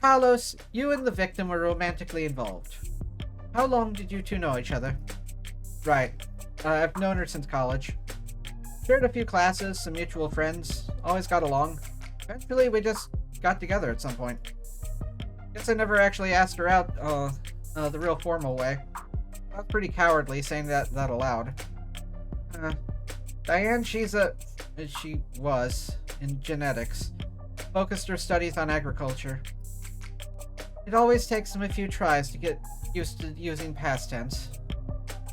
Carlos, you and the victim were romantically involved. How long did you two know each other? Right. I've known her since college. Shared a few classes, some mutual friends, always got along. Eventually, we just got together at some point. Guess I never actually asked her out, the real formal way. I was pretty cowardly saying that aloud. Diane, she was, in genetics. Focused her studies on agriculture. It always takes them a few tries to get used to using past tense.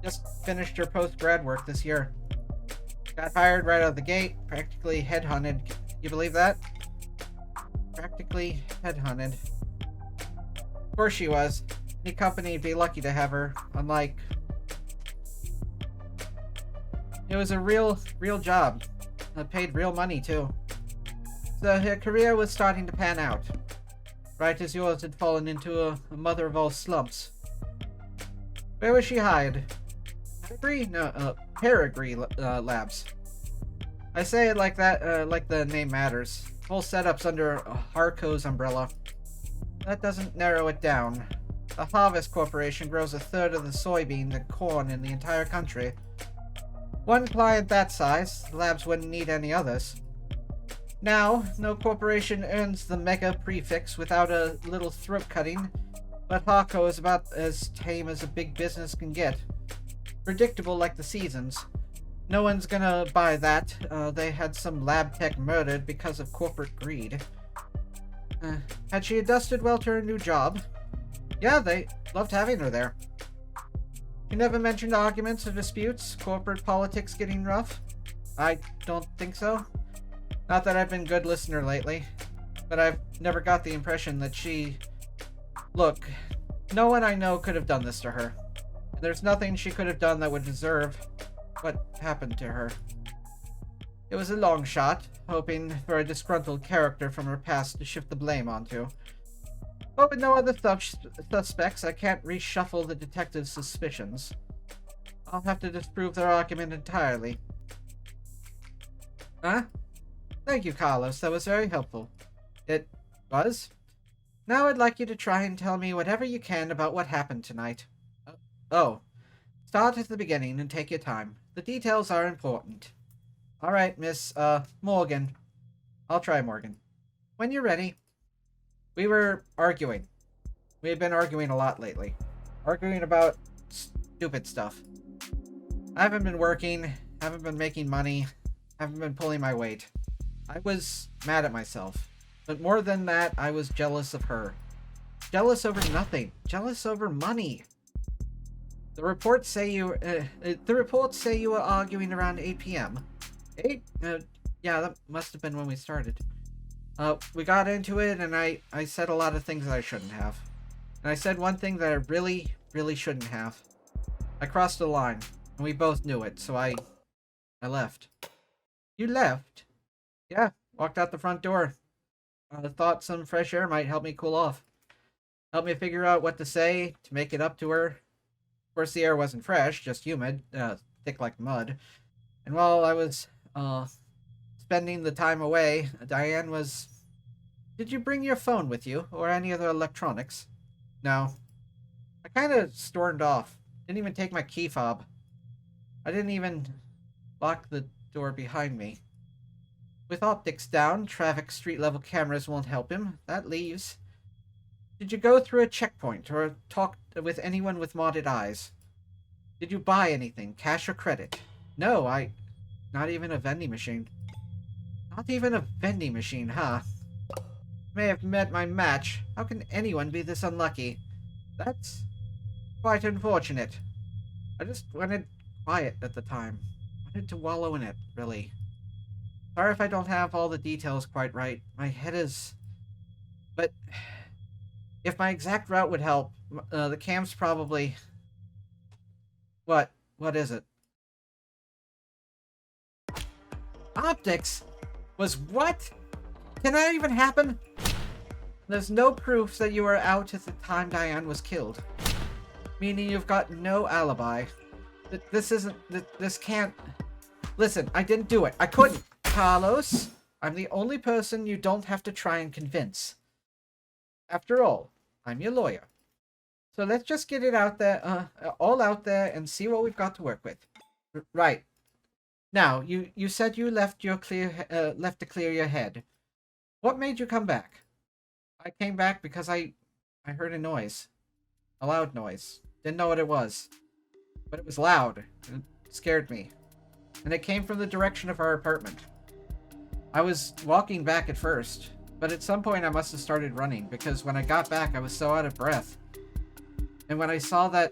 Just finished her post-grad work this year. Got hired right out of the gate, practically headhunted. You believe that? Practically headhunted. Of course she was. Any company would be lucky to have her, unlike... It was a real job. Paid real money, too. So her career was starting to pan out. Right as yours had fallen into a mother of all slumps. Where was she hired? Peregrine Labs. I say it like that, like the name matters. Whole setup's under Harco's umbrella. That doesn't narrow it down. The Harvest Corporation grows a third of the soybeans and corn in the entire country. One client that size, the labs wouldn't need any others. Now, no corporation earns the mega prefix without a little throat cutting, but Harco is about as tame as a big business can get. Predictable like the seasons. No one's gonna buy that. They had some lab tech murdered because of corporate greed. Had she adjusted well to her new job? Yeah, they loved having her there. You never mentioned arguments or disputes? Corporate politics getting rough? I don't think so. Not that I've been a good listener lately, but I've never got the impression that she... Look, no one I know could have done this to her. There's nothing she could have done that would deserve what happened to her. It was a long shot, hoping for a disgruntled character from her past to shift the blame onto. But with no other suspects, I can't reshuffle the detective's suspicions. I'll have to disprove their argument entirely. Huh? Thank you, Carlos. That was very helpful. It was? Now I'd like you to try and tell me whatever you can about what happened tonight. Oh. Start at the beginning and take your time. The details are important. Alright, Miss, Morgan. I'll try Morgan. When you're ready. We were arguing. We had been arguing a lot lately. Arguing about stupid stuff. I haven't been working, haven't been making money, haven't been pulling my weight. I was mad at myself. But more than that, I was jealous of her. Jealous over nothing. Jealous over money. The reports say you were arguing around 8 p.m. 8? Yeah, that must have been when we started. We got into it, and I said a lot of things that I shouldn't have. And I said one thing that I really, really shouldn't have. I crossed the line, and we both knew it, so I left. You left? Yeah, walked out the front door. I thought some fresh air might help me cool off. Help me figure out what to say to make it up to her. Of course, the air wasn't fresh, just humid, thick like mud. And while I was, spending the time away, Diane was... Did you bring your phone with you, or any other electronics? No. I kinda stormed off. Didn't even take my key fob. I didn't even lock the door behind me. With optics down, traffic street level cameras won't help him. That leaves. Did you go through a checkpoint, or talk with anyone with modded eyes? Did you buy anything, cash or credit? No, not even a vending machine. Not even a vending machine, huh? May have met my match. How can anyone be this unlucky? That's quite unfortunate. I just wanted quiet at the time. Wanted to wallow in it, really. Sorry if I don't have all the details quite right. My head is... But... If my exact route would help, the cam's probably... What? What is it? Optics? Was what? Can that even happen? There's no proof that you were out at the time Diane was killed. Meaning you've got no alibi. This isn't... This can't... Listen, I didn't do it. I couldn't. Carlos, I'm the only person you don't have to try and convince. After all, I'm your lawyer. So let's just get it out there, all out there, and see what we've got to work with. Right. Now, you said you left to clear your head. What made you come back? I came back because I heard a noise. A loud noise. Didn't know what it was. But it was loud. It scared me. And it came from the direction of our apartment. I was walking back at first, but at some point I must have started running, because when I got back I was so out of breath. And when I saw that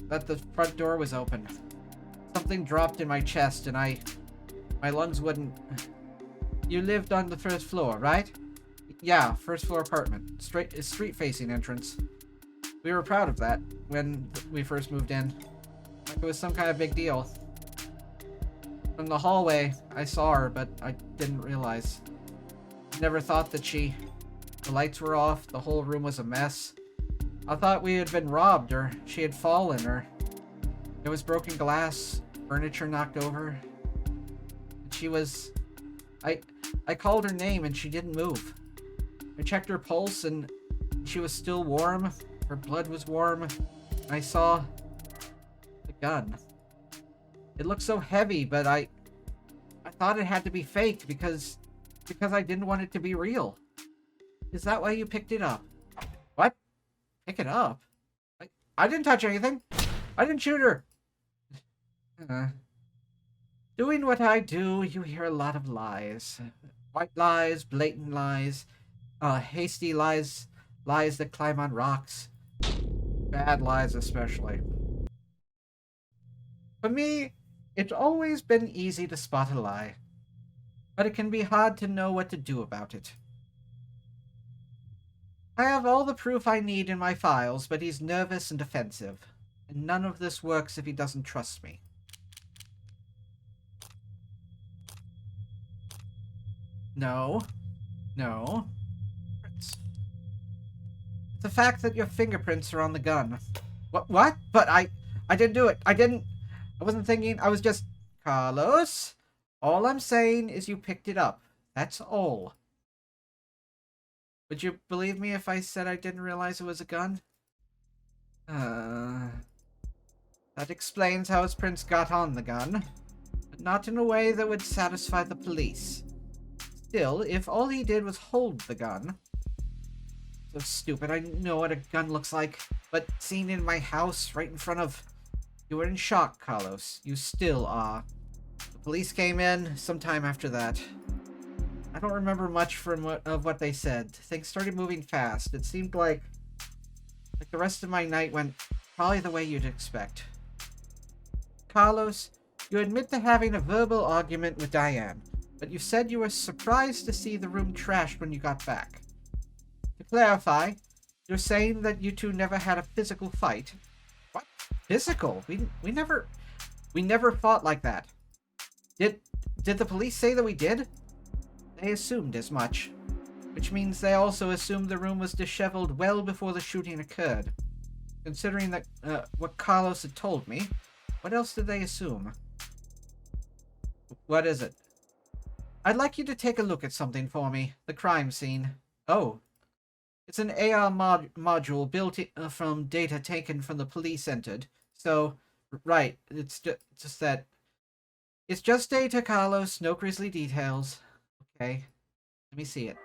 the front door was open, something dropped in my chest and my lungs wouldn't... You lived on the first floor, right? Yeah, first floor apartment. Street-facing entrance. We were proud of that when we first moved in. Like it was some kind of big deal. From the hallway, I saw her, but I didn't realize. Never thought that the lights were off, the whole room was a mess. I thought we had been robbed, or she had fallen, or there was broken glass, furniture knocked over. She was... I called her name and she didn't move. I checked her pulse and she was still warm. Her blood was warm. And I saw the gun. It looked so heavy, but I thought it had to be fake because I didn't want it to be real. Is that why you picked it up? What? Pick it up? I didn't touch anything. I didn't shoot her. Doing what I do, you hear a lot of lies. White lies, blatant lies, hasty lies, lies that climb on rocks. Bad lies especially. For me, it's always been easy to spot a lie, but it can be hard to know what to do about it. I have all the proof I need in my files, but he's nervous and defensive, and none of this works if he doesn't trust me. No. It's the fact that your fingerprints are on the gun. What? But I didn't do it. I wasn't thinking. I was just... Carlos, all I'm saying is you picked it up. That's all. Would you believe me if I said I didn't realize it was a gun? That explains how his prints got on the gun, but not in a way that would satisfy the police. Still, if all he did was hold the gun... So stupid, I know what a gun looks like, but seen in my house, right in front of... You were in shock, Carlos. You still are. The police came in sometime after that. I don't remember much of what they said. Things started moving fast. It seemed like the rest of my night went probably the way you'd expect. Carlos, you admit to having a verbal argument with Diane, but you said you were surprised to see the room trashed when you got back. To clarify, you're saying that you two never had a physical fight. What? Physical? We never fought like that. Did the police say that we did? They assumed as much, which means they also assumed the room was disheveled well before the shooting occurred. Considering that what Carlos had told me, what else did they assume? What is it? I'd like you to take a look at something for me. The crime scene. Oh. It's an AR module built from data taken from the police entered. So, right, it's just that... It's just data, Carlos, no grisly details. Okay, let me see it.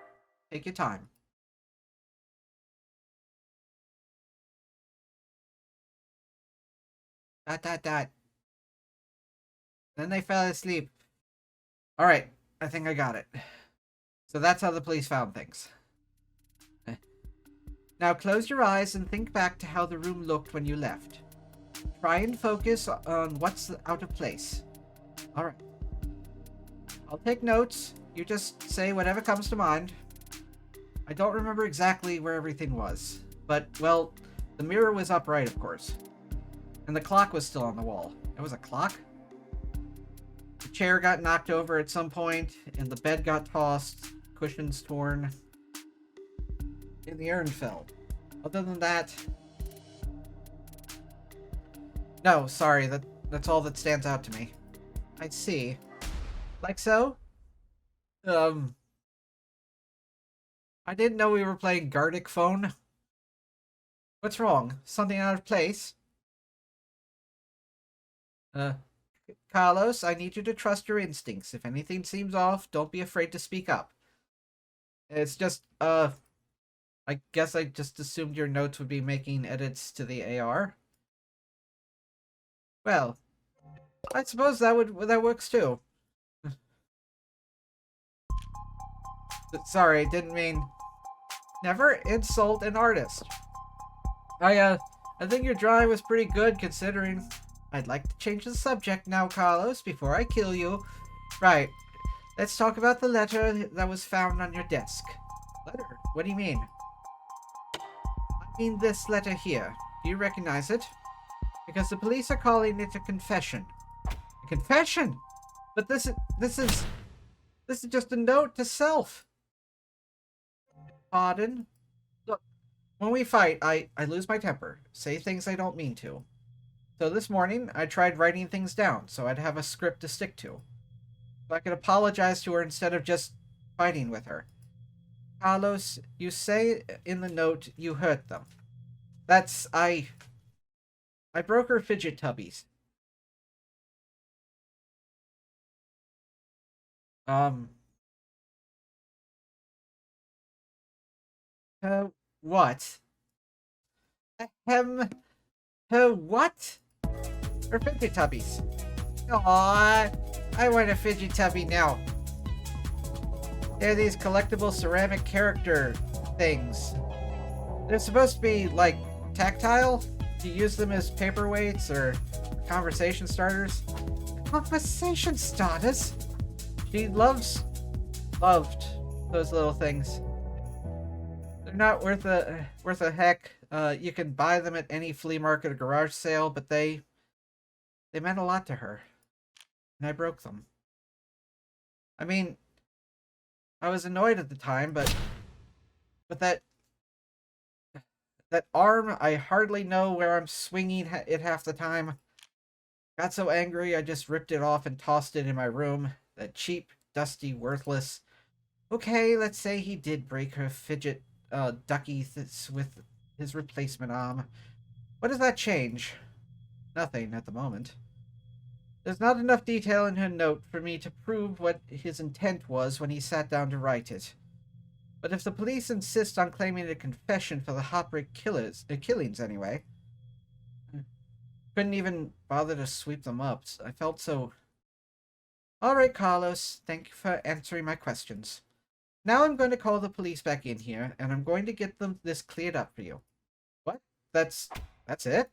Take your time. Dot. Then they fell asleep. Alright, I think I got it. So that's how the police found things. Now close your eyes and think back to how the room looked when you left. Try and focus on what's out of place. Alright. I'll take notes. You just say whatever comes to mind. I don't remember exactly where everything was. But, well, the mirror was upright, of course. And the clock was still on the wall. It was a clock? The chair got knocked over at some point, and the bed got tossed, cushions torn. in the Urnfell. Other than that... No, sorry, that's all that stands out to me. I see. Like so? I didn't know we were playing Gardic Phone. What's wrong? Something out of place? Uh, Carlos, I need you to trust your instincts. If anything seems off, don't be afraid to speak up. It's just, I guess I just assumed your notes would be making edits to the AR. Well, I suppose that works too. Sorry, didn't mean... Never insult an artist. I think your drawing was pretty good considering. I'd like to change the subject now, Carlos, before I kill you. Right. Let's talk about the letter that was found on your desk. Letter? What do you mean? I mean this letter here. Do you recognize it? Because the police are calling it a confession. A confession? But this is just a note to self. Pardon? Look, when we fight, I lose my temper. Say things I don't mean to. So this morning, I tried writing things down so I'd have a script to stick to. So I could apologize to her instead of just fighting with her. Carlos, you say in the note you hurt them. That's... I broke her fidget tubbies. What? Her what? Her fidget tubbies. Aww, I want a fidget tubby now. They're these collectible ceramic character things. They're supposed to be, like, tactile. You use them as paperweights or conversation starters. Conversation starters? She loved those little things. They're not worth a heck. You can buy them at any flea market or garage sale, but they meant a lot to her. And I broke them. I mean, I was annoyed at the time, but that arm, I hardly know where I'm swinging it half the time. Got so angry, I just ripped it off and tossed it in my room. That cheap, dusty, worthless. Okay, let's say he did break her fidget ducky with his replacement arm. What does that change? Nothing at the moment. There's not enough detail in her note for me to prove what his intent was when he sat down to write it. But if the police insist on claiming a confession for the Heartbreak killings anyway, couldn't even bother to sweep them up. I felt so... Alright, Carlos. Thank you for answering my questions. Now I'm going to call the police back in here, and I'm going to get this cleared up for you. What? That's it?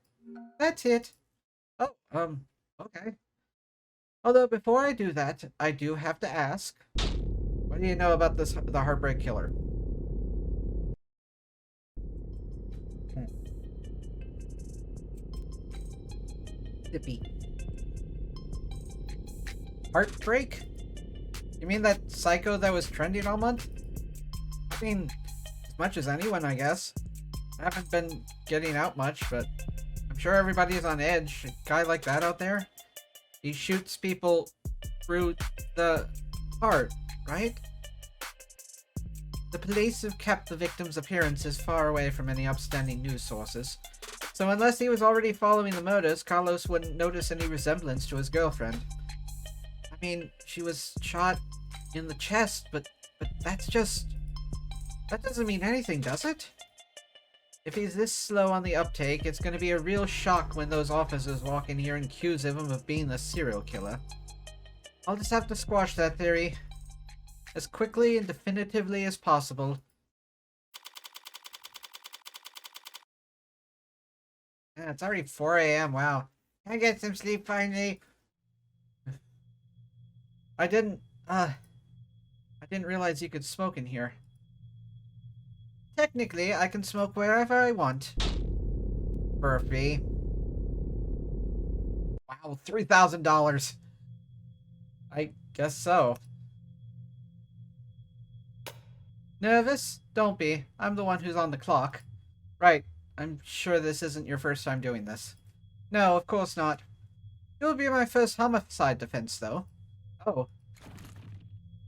That's it. Oh, okay. Although, before I do that, I do have to ask, what do you know about the Heartbreak Killer? Dippy. Heartbreak? You mean that psycho that was trending all month? I mean, as much as anyone, I guess. I haven't been getting out much, but I'm sure everybody's on edge. A guy like that out there, he shoots people through the heart, right? The police have kept the victim's appearances far away from any upstanding news sources. So unless he was already following the murders, Carlos wouldn't notice any resemblance to his girlfriend. I mean, she was shot in the chest, but that's just... That doesn't mean anything, does it? If he's this slow on the uptake, it's going to be a real shock when those officers walk in here and accuse him of being the serial killer. I'll just have to squash that theory as quickly and definitively as possible. Yeah, it's already 4 a.m. Wow. Can I get some sleep finally? I didn't realize you could smoke in here. Technically, I can smoke wherever I want. For a fee. Wow, $3,000. I guess so. Nervous? Don't be. I'm the one who's on the clock. Right. I'm sure this isn't your first time doing this. No, of course not. It will be my first homicide defense, though. Oh.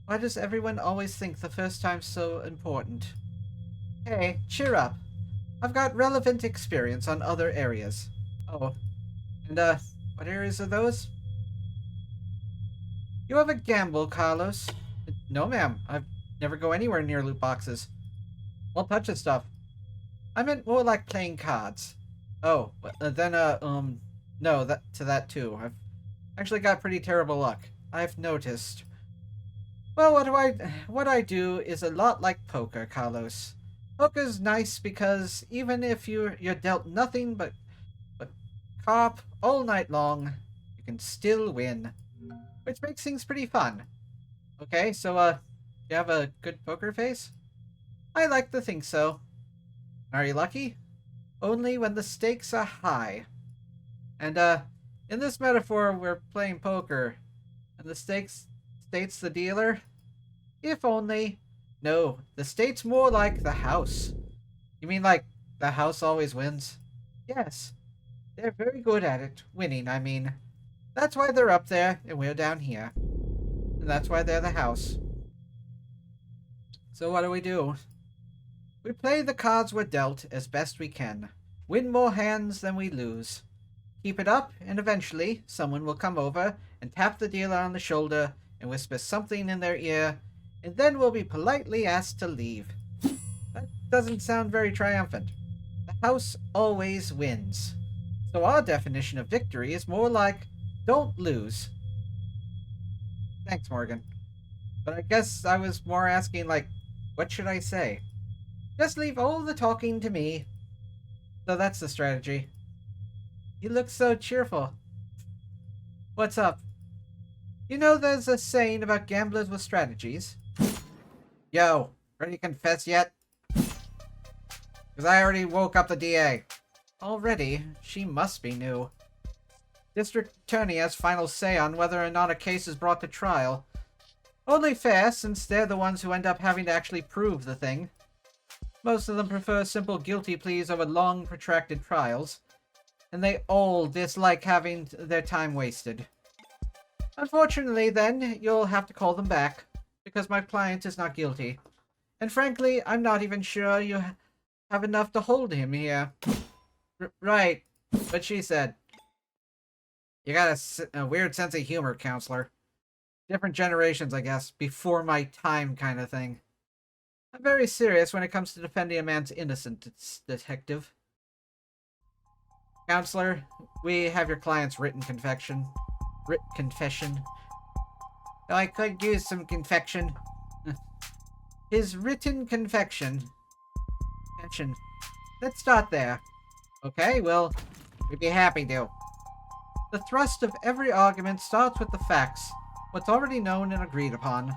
Why does everyone always think the first time's so important? Hey, cheer up. I've got relevant experience on other areas. Oh. And, what areas are those? You have a gamble, Carlos. No, ma'am. I never go anywhere near loot boxes. Won't touch this stuff. I meant more like playing cards. Oh, then, no, that too. I've actually got pretty terrible luck. I've noticed. Well, what I do is a lot like poker, Carlos. Poker's nice because even if you're dealt nothing but carp all night long, you can still win. Which makes things pretty fun. Okay, so, you have a good poker face? I like to think so. Are you lucky? Only when the stakes are high. And, in this metaphor, we're playing poker. And the stakes states the dealer? If only. No, the state's more like the house. You mean like the house always wins? Yes. They're very good at it. Winning, I mean. That's why they're up there and we're down here. And that's why they're the house. So what do? We play the cards we're dealt as best we can. Win more hands than we lose. Keep it up, and eventually someone will come over and tap the dealer on the shoulder and whisper something in their ear, and then we'll be politely asked to leave. That doesn't sound very triumphant. The house always wins. So our definition of victory is more like, don't lose. Thanks, Morgan. But I guess I was more asking, like, what should I say? Just leave all the talking to me. So that's the strategy. You look so cheerful. What's up? You know there's a saying about gamblers with strategies? Yo, ready to confess yet? Because I already woke up the DA. Already? She must be new. District Attorney has final say on whether or not a case is brought to trial. Only fair, since they're the ones who end up having to actually prove the thing. Most of them prefer simple guilty pleas over long, protracted trials. And they all dislike having their time wasted. Unfortunately, then, you'll have to call them back, because my client is not guilty. And frankly, I'm not even sure you have enough to hold him here. Right, but she said. You got a weird sense of humor, counselor. Different generations, I guess. Before my time kind of thing. I'm very serious when it comes to defending a man's innocence, detective. Counselor, we have your client's written confession. Confession. I could use some confection. His written confession. Let's start there. Okay, well, we'd be happy to. The thrust of every argument starts with the facts, what's already known and agreed upon.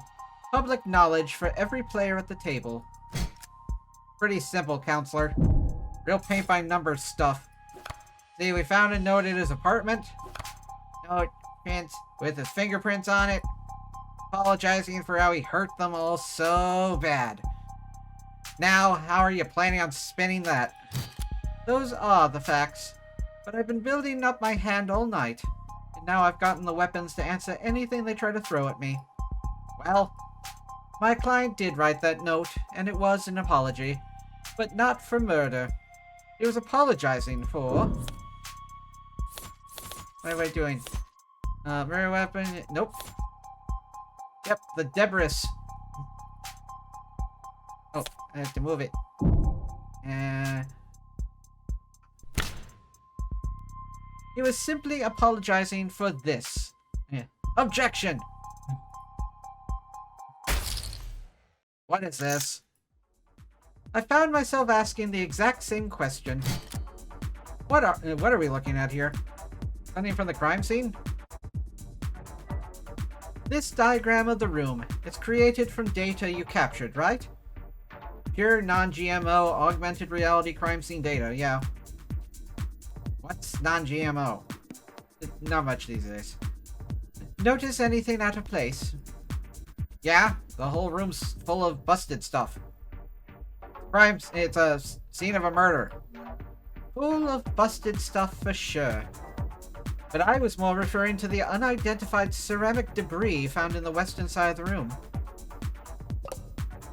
Public knowledge for every player at the table. Pretty simple, counselor. Real paint-by-numbers stuff. See, we found a note in his apartment. Note prints with his fingerprints on it. Apologizing for how he hurt them all so bad. Now, how are you planning on spinning that? Those are the facts. But I've been building up my hand all night. And now I've gotten the weapons to answer anything they try to throw at me. Well, my client did write that note, and it was an apology. But not for murder. He was apologizing for... What am I doing? Murder weapon... Nope. Yep, the debris. Oh, I have to move it. He was simply apologizing for this. Objection! What is this? I found myself asking the exact same question. What are we looking at here? Something from the crime scene? This diagram of the room is created from data you captured, right? Pure non-GMO augmented reality crime scene data, yeah. What's non-GMO? Not much these days. Notice anything out of place? Yeah, the whole room's full of busted stuff. It's a scene of a murder. Full of busted stuff for sure. But I was more referring to the unidentified ceramic debris found in the western side of the room.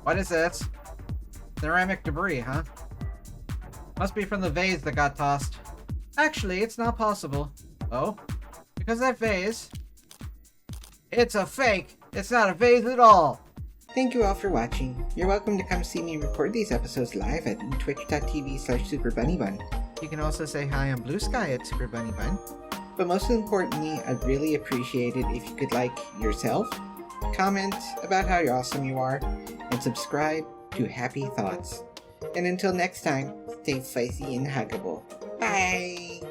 What is this? Ceramic debris, huh? Must be from the vase that got tossed. Actually, it's not possible. Oh? Because that vase... It's a fake! It's not a vase at all! Thank you all for watching. You're welcome to come see me record these episodes live at twitch.tv/Superbunnybun. You can also say hi on Blue Sky at Superbunnybun. But most importantly, I'd really appreciate it if you could like yourself, comment about how awesome you are, and subscribe to Happy Thoughts. And until next time, stay spicy and huggable. Bye!